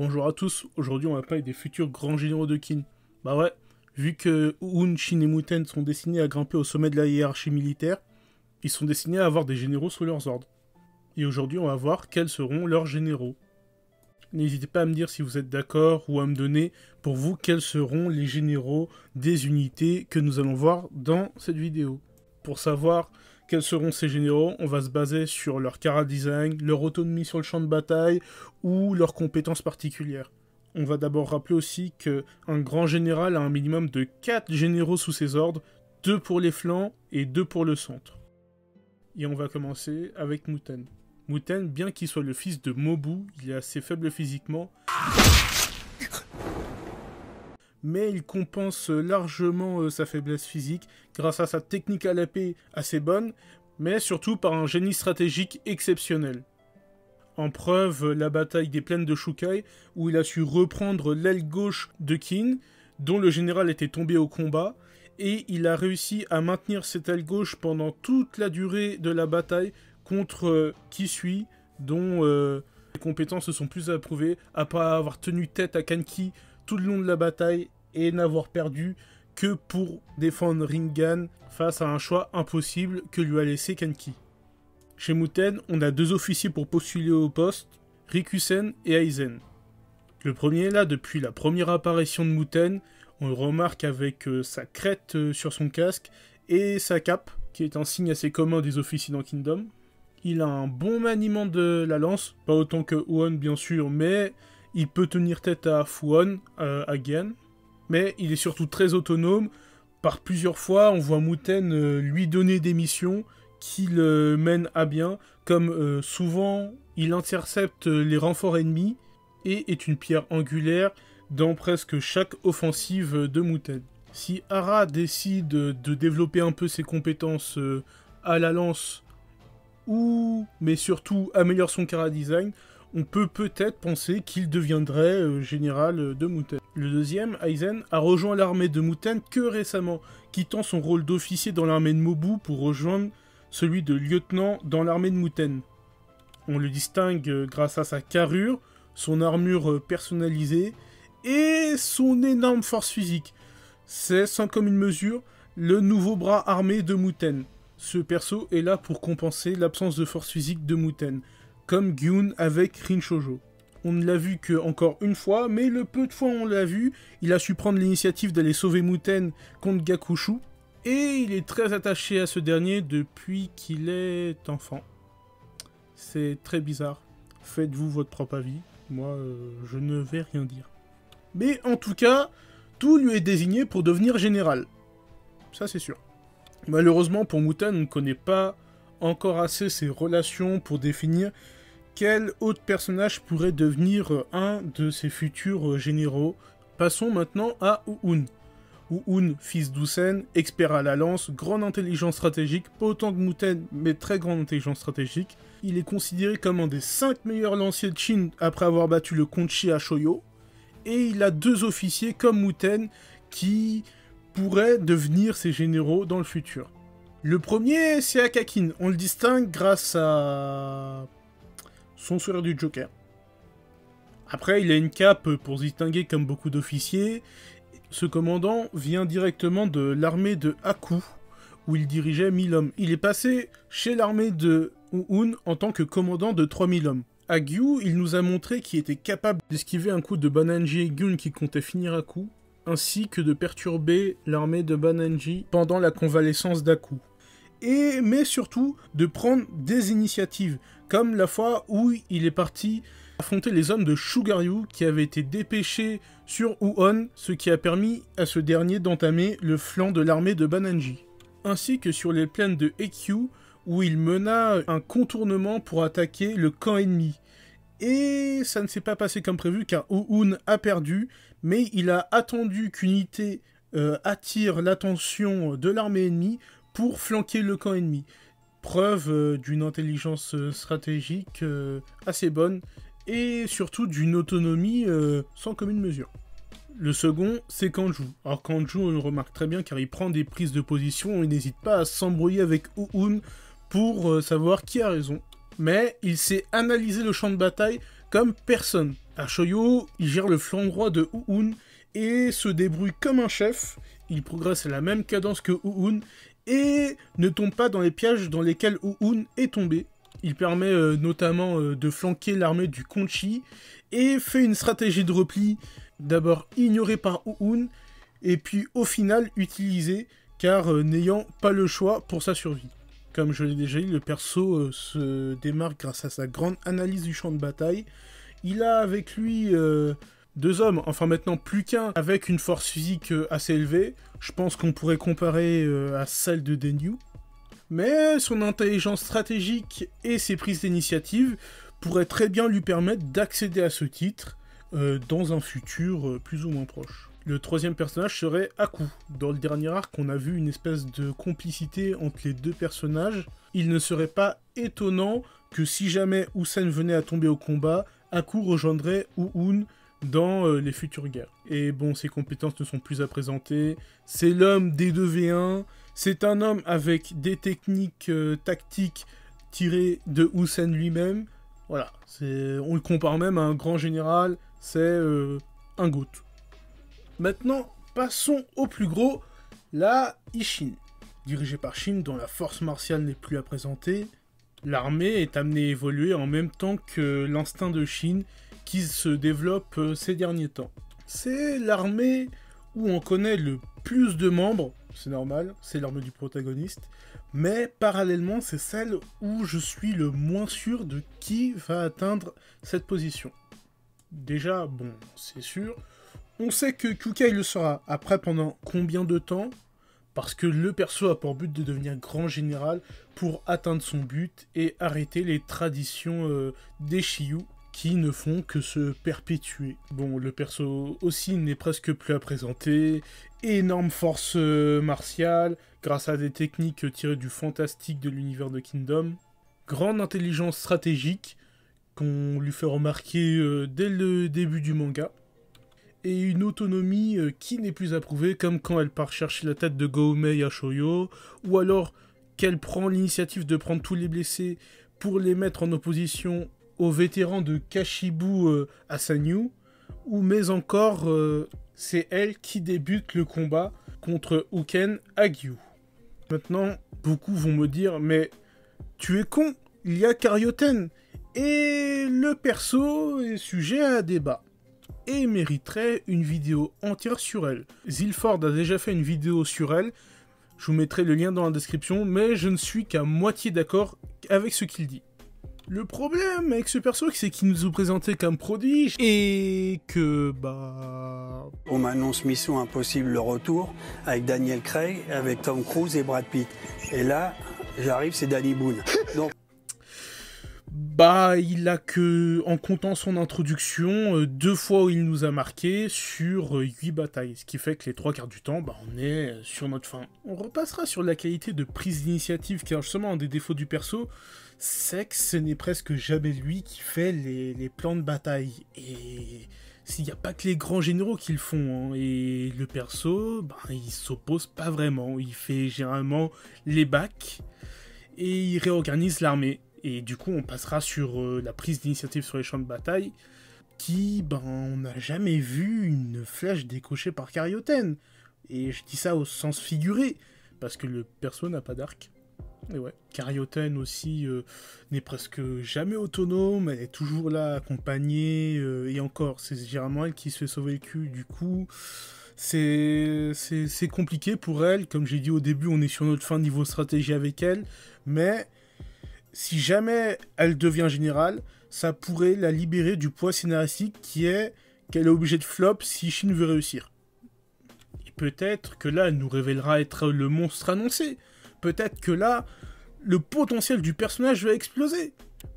Bonjour à tous, aujourd'hui on va parler des futurs grands généraux de Qin. Bah ouais, vu que Uun, Shin et Muten sont destinés à grimper au sommet de la hiérarchie militaire, ils sont destinés à avoir des généraux sous leurs ordres. Et aujourd'hui on va voir quels seront leurs généraux. N'hésitez pas à me dire si vous êtes d'accord ou à me donner pour vous quels seront les généraux des unités que nous allons voir dans cette vidéo. Pour savoir quels seront ces généraux, on va se baser sur leur chara-design, leur autonomie sur le champ de bataille ou leurs compétences particulières. On va d'abord rappeler aussi qu'un grand général a un minimum de 4 généraux sous ses ordres, 2 pour les flancs et 2 pour le centre. Et on va commencer avec Muten. Muten, bien qu'il soit le fils de Mobu, il est assez faible physiquement, mais il compense largement sa faiblesse physique grâce à sa technique à l'épée assez bonne, mais surtout par un génie stratégique exceptionnel. En preuve, la bataille des plaines de Shukai, où il a su reprendre l'aile gauche de Qin, dont le général était tombé au combat, et il a réussi à maintenir cette aile gauche pendant toute la durée de la bataille contre Kisui, dont les compétences se sont plus approuvées, après avoir tenu tête à Kanki tout le long de la bataille et n'avoir perdu que pour défendre Rinnegan face à un choix impossible que lui a laissé Kanki. Chez Muten, on a 2 officiers pour postuler au poste, Rikusen et Aizen. Le premier là, depuis la première apparition de Muten, on le remarque avec sa crête sur son casque et sa cape, qui est un signe assez commun des officiers dans Kingdom. Il a un bon maniement de la lance, pas autant que Huon bien sûr, mais il peut tenir tête à Fuon, à Gian. Mais il est surtout très autonome. Par plusieurs fois, on voit Muten lui donner des missions qu'il mène à bien, comme souvent il intercepte les renforts ennemis et est une pierre angulaire dans presque chaque offensive de Muten. Si Hara décide de développer un peu ses compétences à la lance, mais surtout améliore son chara-design, on peut peut-être penser qu'il deviendrait général de Muten. Le deuxième, Aizen, a rejoint l'armée de Muten que récemment, quittant son rôle d'officier dans l'armée de Mobu pour rejoindre celui de lieutenant dans l'armée de Muten. On le distingue grâce à sa carrure, son armure personnalisée et son énorme force physique. C'est, sans commune mesure, le nouveau bras armé de Muten. Ce perso est là pour compenser l'absence de force physique de Muten, comme Gyun avec Rinchojo. On ne l'a vu que encore une fois, mais le peu de fois on l'a vu, il a su prendre l'initiative d'aller sauver Muten contre Gakushu, et il est très attaché à ce dernier depuis qu'il est enfant. C'est très bizarre. Faites-vous votre propre avis, moi je ne vais rien dire. Mais en tout cas, tout lui est désigné pour devenir général. Ça c'est sûr. Malheureusement pour Muten, on ne connaît pas encore assez ses relations pour définir quel autre personnage pourrait devenir un de ses futurs généraux. Passons maintenant à Uun. Uun, fils d'Usen, expert à la lance, grande intelligence stratégique, pas autant que Muten, mais très grande intelligence stratégique. Il est considéré comme un des 5 meilleurs lanciers de Chine après avoir battu le Konchi à Shoyo. Et il a 2 officiers comme Muten qui pourraient devenir ses généraux dans le futur. Le premier, c'est Akakin. On le distingue grâce à son sourire du Joker. Après, il a une cape pour se distinguer comme beaucoup d'officiers. Ce commandant vient directement de l'armée de Haku, où il dirigeait 1000 hommes. Il est passé chez l'armée de Uun en tant que commandant de 3000 hommes. À Gyu, il nous a montré qu'il était capable d'esquiver un coup de Bananji et Gyun qui comptait finir Haku, ainsi que de perturber l'armée de Bananji pendant la convalescence d'Haku. Mais surtout de prendre des initiatives, comme la fois où il est parti affronter les hommes de Shugaryu qui avaient été dépêchés sur Huon, ce qui a permis à ce dernier d'entamer le flanc de l'armée de Bananji. Ainsi que sur les plaines de Ekkyu, où il mena un contournement pour attaquer le camp ennemi. Et ça ne s'est pas passé comme prévu car Uun a perdu, mais il a attendu qu'une unité attire l'attention de l'armée ennemie pour flanquer le camp ennemi. Preuve d'une intelligence stratégique assez bonne et surtout d'une autonomie sans commune mesure. Le second, c'est Kanju. Alors Kanju, on le remarque très bien car il prend des prises de position et il n'hésite pas à s'embrouiller avec Uun pour savoir qui a raison. Mais il sait analyser le champ de bataille comme personne. Ashoyo, il gère le flanc droit de Uun et se débrouille comme un chef. Il progresse à la même cadence que Uun et ne tombe pas dans les pièges dans lesquels Uun est tombé. Il permet notamment de flanquer l'armée du Konchi et fait une stratégie de repli, d'abord ignorée par Uun, et puis au final utilisée, car n'ayant pas le choix pour sa survie. Comme je l'ai déjà dit, le perso se démarque grâce à sa grande analyse du champ de bataille. Il a avec lui 2 hommes, enfin maintenant plus qu'un, avec une force physique assez élevée. Je pense qu'on pourrait comparer à celle de Denyu. Mais son intelligence stratégique et ses prises d'initiative pourraient très bien lui permettre d'accéder à ce titre dans un futur plus ou moins proche. Le 3e personnage serait Aku. Dans le dernier arc, on a vu une espèce de complicité entre les 2 personnages. Il ne serait pas étonnant que si jamais Usen venait à tomber au combat, Aku rejoindrait Uun dans les futures guerres. Et bon, ses compétences ne sont plus à présenter. C'est l'homme des 2v1. C'est un homme avec des techniques tactiques tirées de Usen lui-même. Voilà, on le compare même à un grand général. C'est un GOAT. Maintenant, passons au plus gros, la Isshin. Dirigée par Shin, dont la force martiale n'est plus à présenter, l'armée est amenée à évoluer en même temps que l'instinct de Shin qui se développe ces derniers temps. C'est l'armée où on connaît le plus de membres, c'est normal, c'est l'armée du protagoniste, mais parallèlement, c'est celle où je suis le moins sûr de qui va atteindre cette position. Déjà, bon, c'est sûr. On sait que Kukai le sera. Après, pendant combien de temps? Parce que le perso a pour but de devenir grand général pour atteindre son but et arrêter les traditions des Shiyu qui ne font que se perpétuer. Bon, le perso aussi n'est presque plus à présenter. Énorme force martiale, grâce à des techniques tirées du fantastique de l'univers de Kingdom. Grande intelligence stratégique, qu'on lui fait remarquer dès le début du manga. Et une autonomie qui n'est plus approuvée, comme quand elle part chercher la tête de Goumei à Shoyo, ou alors qu'elle prend l'initiative de prendre tous les blessés pour les mettre en opposition aux vétérans de Kashibu à Sanyu, ou mais encore, c'est elle qui débute le combat contre Uken à Gyu. Maintenant, beaucoup vont me dire, mais tu es con, il y a Karyoten, et le perso est sujet à débat. Et mériterait une vidéo entière sur elle. Zilford a déjà fait une vidéo sur elle, je vous mettrai le lien dans la description, mais je ne suis qu'à moitié d'accord avec ce qu'il dit. Le problème avec ce perso, c'est qu'il nous est présenté comme prodige, et que, On m'annonce Mission Impossible le retour, avec Daniel Craig, avec Tom Cruise et Brad Pitt. Et là, j'arrive, c'est Danny Boone. Donc... il a que, en comptant son introduction, 2 fois où il nous a marqué sur 8 batailles. Ce qui fait que les 3/4 du temps, on est sur notre fin. On repassera sur la qualité de prise d'initiative, car justement, un des défauts du perso, c'est que ce n'est presque jamais lui qui fait les plans de bataille. Et s'il n'y a pas que les grands généraux qui le font, hein. Et le perso, il s'oppose pas vraiment. Il fait généralement les bacs, et il réorganise l'armée. Et du coup, on passera sur la prise d'initiative sur les champs de bataille, qui, on n'a jamais vu une flèche décochée par Karyoten. Et je dis ça au sens figuré, parce que le perso n'a pas d'arc. Et ouais, Karyoten aussi n'est presque jamais autonome, elle est toujours là, accompagnée, et encore, c'est généralement elle qui se fait sauver le cul, du coup... C'est compliqué pour elle, comme j'ai dit au début, on est sur notre fin niveau stratégie avec elle, mais... Si jamais elle devient générale, ça pourrait la libérer du poids scénaristique qui est qu'elle est obligée de flop si Shin veut réussir. Et peut-être que là, elle nous révélera être le monstre annoncé. Peut-être que là, le potentiel du personnage va exploser.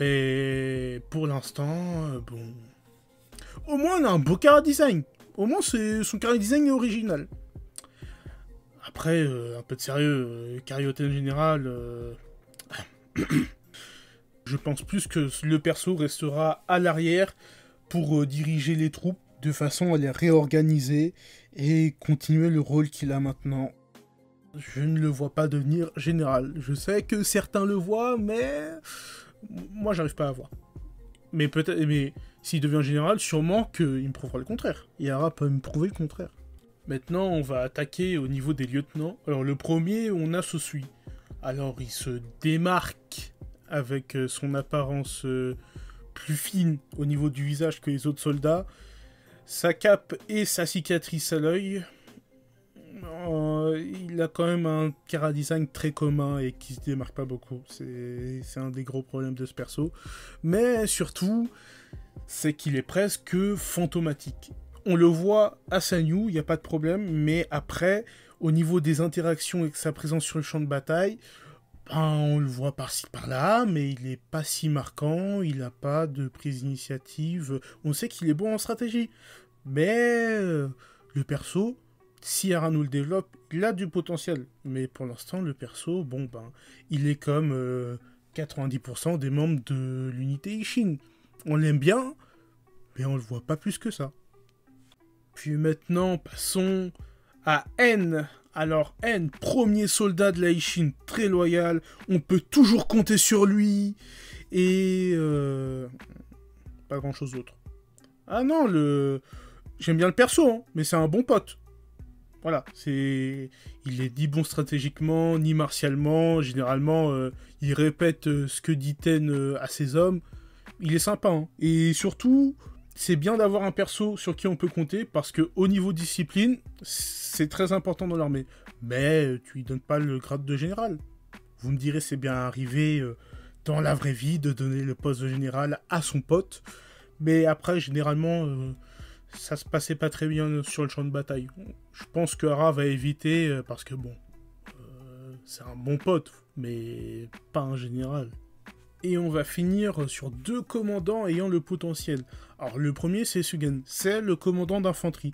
Mais pour l'instant, au moins, on a un beau chara design. Au moins, son chara design est original. Après, un peu de sérieux, Karyoten général... Je pense plus que le perso restera à l'arrière pour diriger les troupes de façon à les réorganiser et continuer le rôle qu'il a maintenant. Je ne le vois pas devenir général. Je sais que certains le voient, mais moi j'arrive pas à voir. Mais peut-être, mais s'il devient général, sûrement qu'il me prouvera le contraire. Yara peut me prouver le contraire. Maintenant, on va attaquer au niveau des lieutenants. Alors, le premier, on a Sosui. Alors, il se démarque avec son apparence plus fine au niveau du visage que les autres soldats. Sa cape et sa cicatrice à l'œil. Il a quand même un chara-design très commun et qui se démarque pas beaucoup. C'est un des gros problèmes de ce perso. Mais surtout, c'est qu'il est presque fantomatique. On le voit à Sanyu, il n'y a pas de problème, mais après, au niveau des interactions et de sa présence sur le champ de bataille, on le voit par-ci par-là, mais il n'est pas si marquant, il n'a pas de prise d'initiative. On sait qu'il est bon en stratégie, mais le perso, si Yara nous le développe, il a du potentiel. Mais pour l'instant, le perso, il est comme 90% des membres de l'unité Ishin. On l'aime bien, mais on le voit pas plus que ça. Puis maintenant, passons à N. Alors N, premier soldat de la Ishin, très loyal, on peut toujours compter sur lui, et pas grand chose d'autre. Ah non, j'aime bien le perso, hein, mais c'est un bon pote. Voilà, il est ni bon stratégiquement, ni martialement, généralement, il répète ce que dit Ten à ses hommes, il est sympa, hein. Et surtout, c'est bien d'avoir un perso sur qui on peut compter, parce que au niveau discipline, c'est très important dans l'armée. Mais tu lui donnes pas le grade de général. Vous me direz, c'est bien arrivé dans la vraie vie de donner le poste de général à son pote, mais après, généralement, ça se passait pas très bien sur le champ de bataille. Je pense que Hara va éviter, parce que c'est un bon pote, mais pas un général. Et on va finir sur 2 commandants ayant le potentiel. Alors le premier, c'est Sugen, c'est le commandant d'infanterie.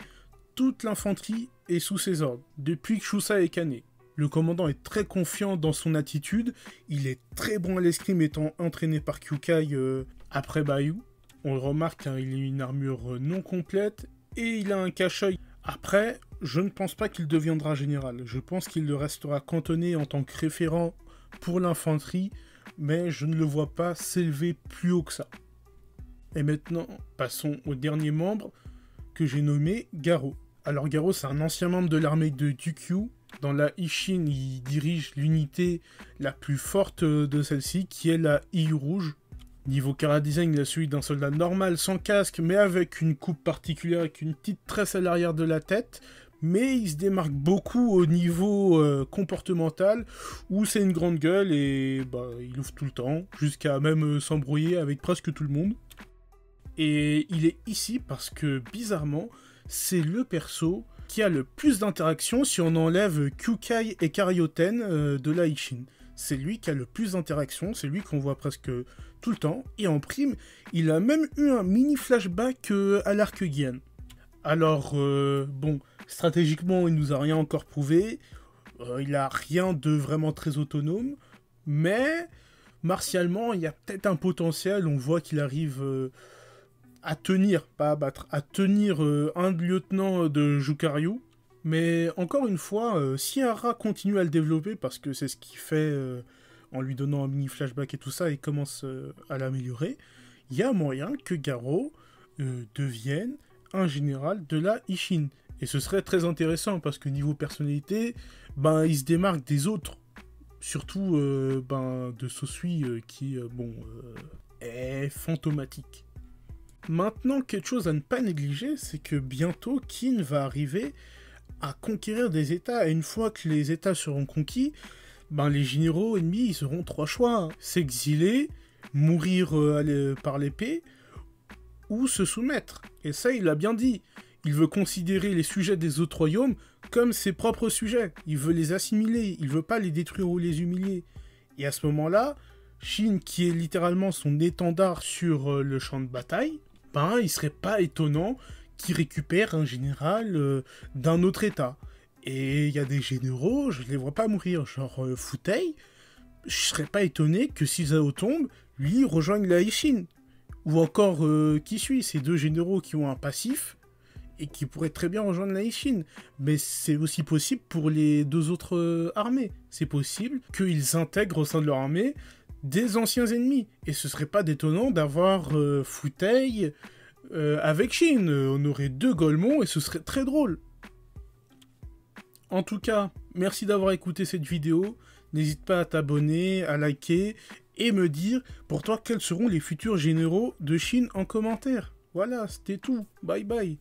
Toute l'infanterie est sous ses ordres, depuis que Shusa est cané. Le commandant est très confiant dans son attitude, il est très bon à l'escrime étant entraîné par Kyukai après Bayou. On le remarque, hein, il a une armure non complète et il a un cache-œil. Après, je ne pense pas qu'il deviendra général. Je pense qu'il restera cantonné en tant que référent pour l'infanterie, mais je ne le vois pas s'élever plus haut que ça. Et maintenant, passons au dernier membre que j'ai nommé Garo. Alors Garo, c'est un ancien membre de l'armée de Dukyu. Dans la Ishin, il dirige l'unité la plus forte de celle-ci, qui est la Iyu Rouge. Niveau chara-design, il a celui d'un soldat normal, sans casque, mais avec une coupe particulière, avec une petite tresse à l'arrière de la tête. Mais il se démarque beaucoup au niveau comportemental, où c'est une grande gueule et il ouvre tout le temps, jusqu'à même s'embrouiller avec presque tout le monde. Et il est ici parce que, bizarrement, c'est le perso qui a le plus d'interactions si on enlève Kyukai et Karyoten de la Ishin. C'est lui qui a le plus d'interactions, c'est lui qu'on voit presque tout le temps. Et en prime, il a même eu un mini flashback à l'arc Gyan. Alors, stratégiquement, il nous a rien encore prouvé. Il a rien de vraiment très autonome. Mais, martialement, il y a peut-être un potentiel. On voit qu'il arrive à tenir, pas à battre, à tenir un lieutenant de Jukaryu. Mais encore une fois, si Hara continue à le développer, parce que c'est ce qu'il fait en lui donnant un mini flashback et tout ça, et commence à l'améliorer, il y a moyen que Garo devienne un général de la Ishin. Et ce serait très intéressant, parce que niveau personnalité, il se démarque des autres. Surtout de Sosui, qui est fantomatique. Maintenant, quelque chose à ne pas négliger, c'est que bientôt, Kin va arriver à conquérir des états, et une fois que les états seront conquis, les généraux ennemis, ils auront 3 choix, hein. S'exiler, mourir par l'épée, ou se soumettre. Et ça, il l'a bien dit. Il veut considérer les sujets des autres royaumes comme ses propres sujets. Il veut les assimiler, il veut pas les détruire ou les humilier. Et à ce moment-là, Shin, qui est littéralement son étendard sur le champ de bataille, il serait pas étonnant qui récupère un général d'un autre état. Et il y a des généraux, je les vois pas mourir, genre Futei, je serais pas étonné que si Zhao tombe, lui rejoigne la Ishin. Ou encore Kisui, ces 2 généraux qui ont un passif, et qui pourraient très bien rejoindre la Ishin. Mais c'est aussi possible pour les 2 autres armées. C'est possible qu'ils intègrent au sein de leur armée des anciens ennemis. Et ce serait pas détonnant d'avoir Futei avec Shin. On aurait 2 Golemon et ce serait très drôle. En tout cas, merci d'avoir écouté cette vidéo. N'hésite pas à t'abonner, à liker et me dire pour toi quels seront les futurs généraux de Shin en commentaire. Voilà, c'était tout. Bye bye.